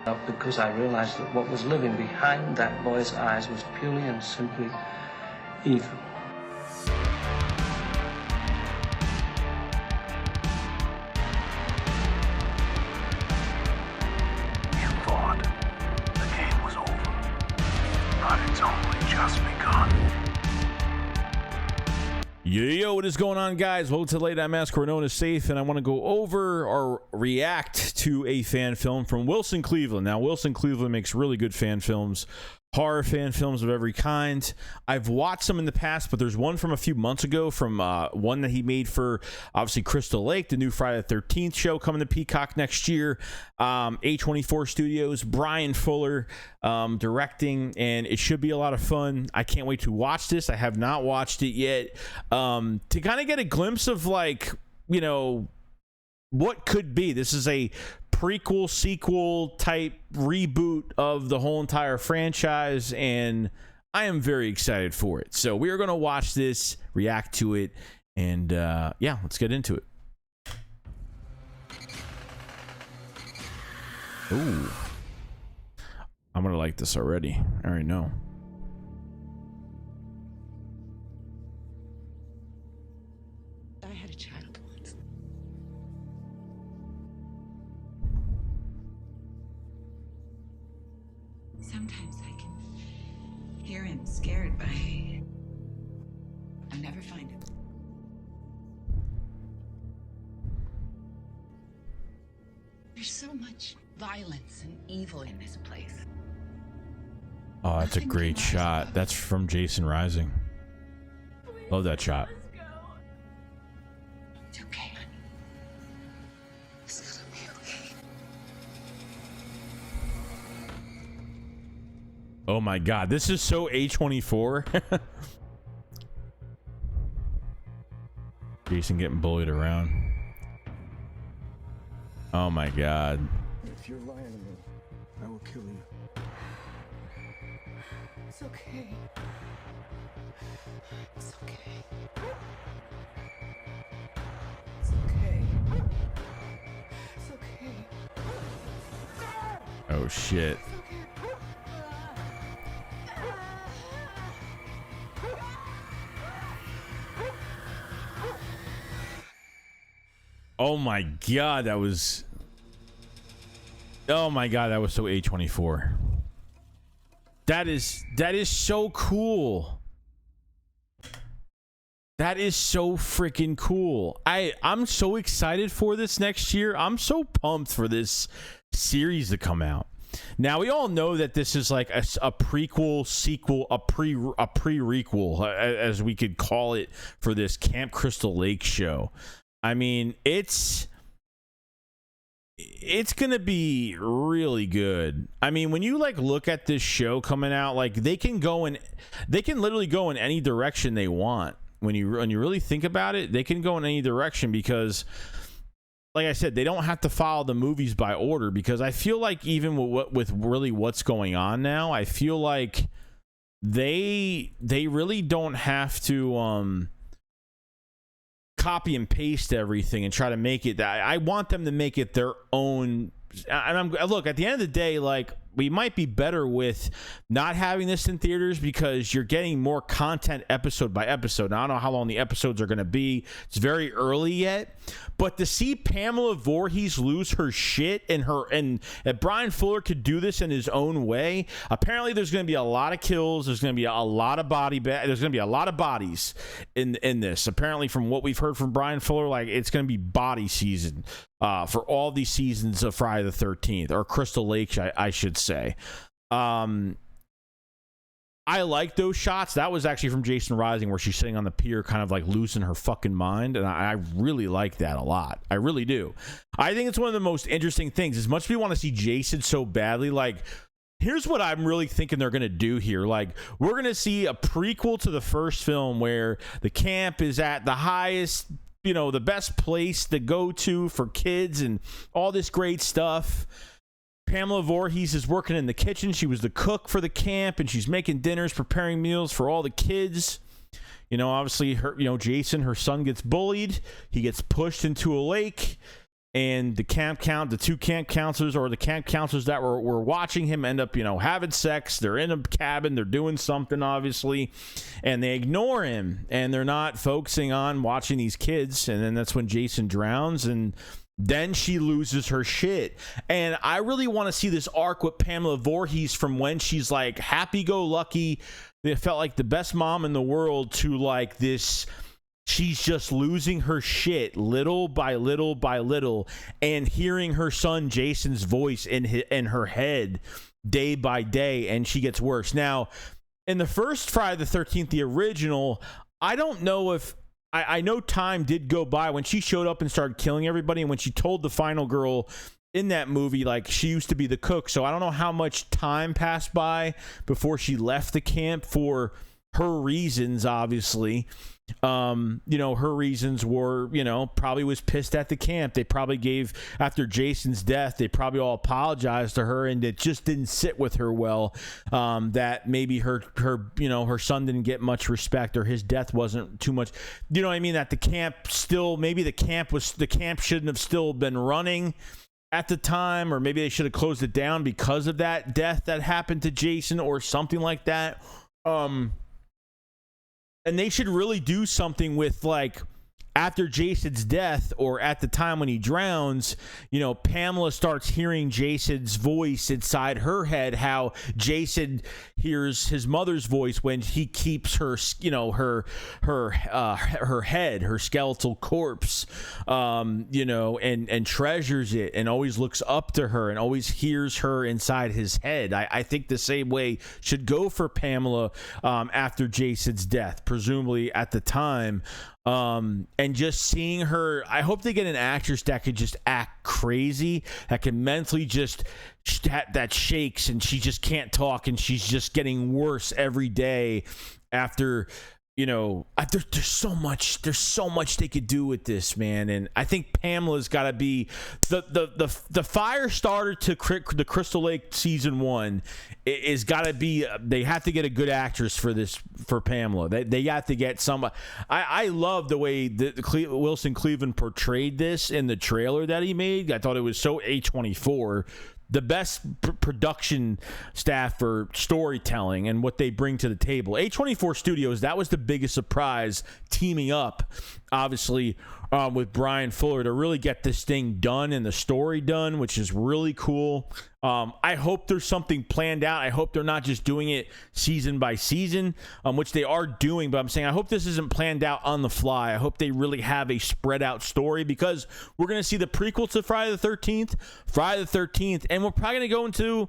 Because I realized that what was living behind that boy's eyes was purely and simply evil. You thought the game was over, but it's only just begun. Yo, what is going on, guys? Welcome to Late Night Massacre. We're known as Safe, and I want to go over or react to a fan film from Wilson Cleveland. Now, Wilson Cleveland makes really good fan films, horror fan films of every kind. I've watched some in the past, but there's one from a few months ago from one that he made for, obviously, Crystal Lake, the new Friday the 13th show coming to Peacock next year. A24 Studios, Brian Fuller directing, and it should be a lot of fun. I can't wait to watch this. I have not watched it yet. To kind of get a glimpse of, like, you know, what could be. This is a prequel, sequel type reboot of the whole entire franchise, and I am very excited for it. So we are going to watch this, react to it, and yeah, let's get into it. Ooh, I'm going to like this already. I already know. I had a child once. Sometimes I can hear him scared, but I never find him. There's so much violence and evil in this place. Oh, that's a great shot. That's from Jason Rising. Love that shot. It's okay, honey. It's gonna be okay. Oh my god, this is so A24. Jason getting bullied around. Oh my god. If you're lying to me, I will kill you. It's okay. It's okay. It's okay. It's okay. Oh shit. It's okay. Oh my god, that was... Oh my god, that was so A24. That is so cool. That is so freaking cool. I'm so excited for this next year. I'm so pumped for this series to come out. Now, we all know that this is like a prequel, sequel, a pre-requel, as we could call it, for this Camp Crystal Lake show. I mean, it's gonna be really good. I mean, when you like look at this show coming out, like they can literally go in any direction they want. When you really think about it, they can go in any direction because, like I said, they don't have to follow the movies by order. Because I feel like even with really what's going on now, I feel like they really don't have to copy and paste everything and try to make it that. I want them to make it their own. And look, at the end of the day, like, we might be better with not having this in theaters because you're getting more content episode by episode. Now, I don't know how long the episodes are going to be. It's very early yet. But to see Pamela Voorhees lose her shit and that Brian Fuller could do this in his own way. Apparently, there's going to be a lot of kills. There's going to be a lot of there's going to be a lot of bodies in this. Apparently, from what we've heard from Brian Fuller, like, it's going to be body season for all these seasons of Friday the 13th, or Crystal Lake, I should say. I like those shots. That was actually from Jason Rising, where she's sitting on the pier kind of like losing her fucking mind, and I really like that a lot. I really do. I think it's one of the most interesting things. As much as we want to see Jason so badly, like, here's what I'm really thinking they're going to do here. Like, we're going to see a prequel to the first film where the camp is at the highest, you know, the best place to go to for kids and all this great stuff. Pamela Voorhees is working in the kitchen. She was the cook for the camp, and she's making dinners, preparing meals for all the kids. You know, obviously, Jason, her son, gets bullied. He gets pushed into a lake, and the two camp counselors, or the camp counselors that were watching him, end up, having sex. They're in a cabin, they're doing something, obviously, and they ignore him, and they're not focusing on watching these kids. And then that's when Jason drowns, and then she loses her shit. And I really want to see this arc with Pamela Voorhees, from when she's like happy-go-lucky, it felt like the best mom in the world, to like this, she's just losing her shit little by little by little, and hearing her son Jason's voice in her head day by day, and she gets worse. Now, in the first Friday the 13th, the original, I don't know if I know time did go by when she showed up and started killing everybody, and when she told the final girl in that movie, like, she used to be the cook. So I don't know how much time passed by before she left the camp, for her reasons, obviously. Her reasons were, probably was pissed at the camp. They probably gave, after Jason's death, they probably all apologized to her, and it just didn't sit with her well, that maybe her son didn't get much respect, or his death wasn't too much, that the camp still, maybe the camp shouldn't have still been running at the time, or maybe they should have closed it down because of that death that happened to Jason, or something like that. And they should really do something with, like, after Jason's death, or at the time when he drowns, Pamela starts hearing Jason's voice inside her head, how Jason hears his mother's voice when he keeps her, her head, her skeletal corpse, and treasures it, and always looks up to her, and always hears her inside his head. I think the same way should go for Pamela after Jason's death, presumably at the time. And just seeing her, I hope they get an actress that could just act crazy, that can mentally just, that shakes, and she just can't talk, and she's just getting worse every day after, there's so much they could do with this, man. And I think Pamela's got to be the fire starter to the Crystal Lake season 1 is got to be, they have to get a good actress for Pamela. They got to get somebody. I love the way Wilson Cleveland portrayed this in the trailer that he made. I thought it was so A24. The best production staff for storytelling and what they bring to the table. A24 Studios, that was the biggest surprise, teaming up, obviously, with Brian Fuller to really get this thing done and the story done, which is really cool. I hope there's something planned out. I hope they're not just doing it season by season, which they are doing, but I'm saying I hope this isn't planned out on the fly. I hope they really have a spread out story, because we're going to see the prequel to Friday the 13th, and we're probably going to go into,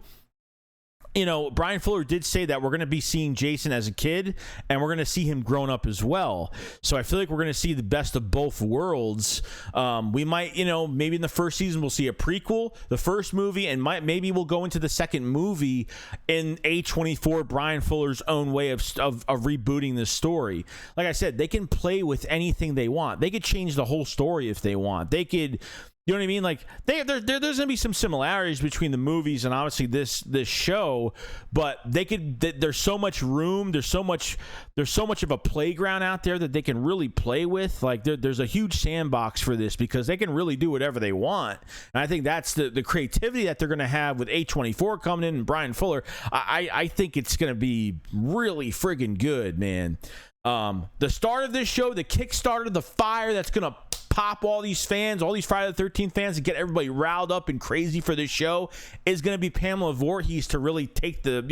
Brian Fuller did say that we're going to be seeing Jason as a kid, and we're going to see him grown up as well. So I feel like we're going to see the best of both worlds. We might, maybe in the first season we'll see a prequel, the first movie, and maybe we'll go into the second movie in A24 Brian Fuller's own way of rebooting this story. Like I said, they can play with anything they want. They could change the whole story if they want. They could. You know what I mean? Like, there's going to be some similarities between the movies and obviously this show, but there's so much room, there's so much of a playground out there that they can really play with. Like, there's a huge sandbox for this, because they can really do whatever they want. And I think that's the creativity that they're going to have with A24 coming in and Brian Fuller. I think it's going to be really friggin' good, man. The start of this show, the Kickstarter, the fire that's going to pop all these fans, all these Friday the 13th fans, and get everybody riled up and crazy for this show is going to be Pamela Voorhees to really take the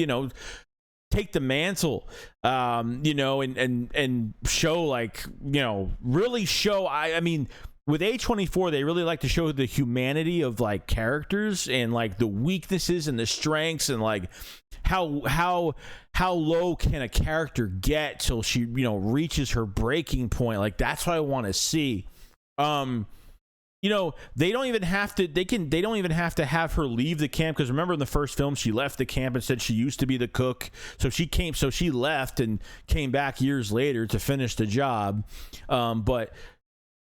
mantle, and show, like, really show. I mean, with A24, they really like to show the humanity of, like, characters, and, like, the weaknesses and the strengths, and, like, how low can a character get till she, reaches her breaking point. Like, that's what I want to see. They don't even have to have her leave the camp, because remember in the first film she left the camp and said she used to be the cook, so she left and came back years later to finish the job. But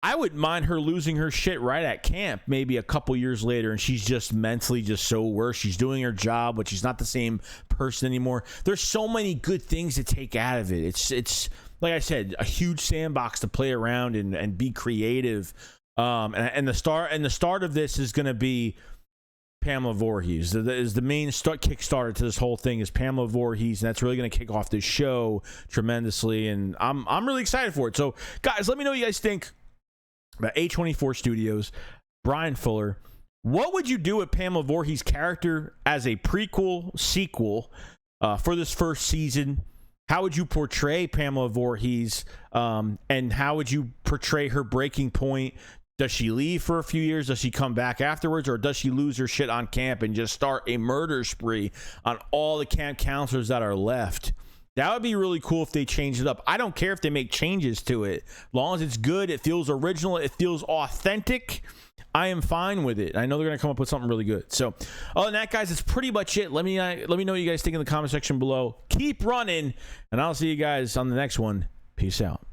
I wouldn't mind her losing her shit right at camp, maybe a couple years later, and she's just mentally just so worse. She's doing her job, but she's not the same person anymore. There's so many good things to take out of it. It's like I said, a huge sandbox to play around and be creative. And the start of this is going to be Pamela Voorhees. Is the main kickstarter to this whole thing is Pamela Voorhees, and that's really going to kick off this show tremendously. And I'm really excited for it. So, guys, let me know what you guys think about A24 Studios, Brian Fuller. What would you do with Pamela Voorhees' character as a prequel, sequel for this first season? How would you portray Pamela Voorhees, and how would you portray her breaking point? Does she leave for a few years? Does she come back afterwards? Or does she lose her shit on camp and just start a murder spree on all the camp counselors that are left? That would be really cool if they changed it up. I don't care if they make changes to it. As long as it's good, it feels original, it feels authentic, I am fine with it. I know they're going to come up with something really good. So, other than that, guys, that's pretty much it. Let me know what you guys think in the comment section below. Keep running, and I'll see you guys on the next one. Peace out.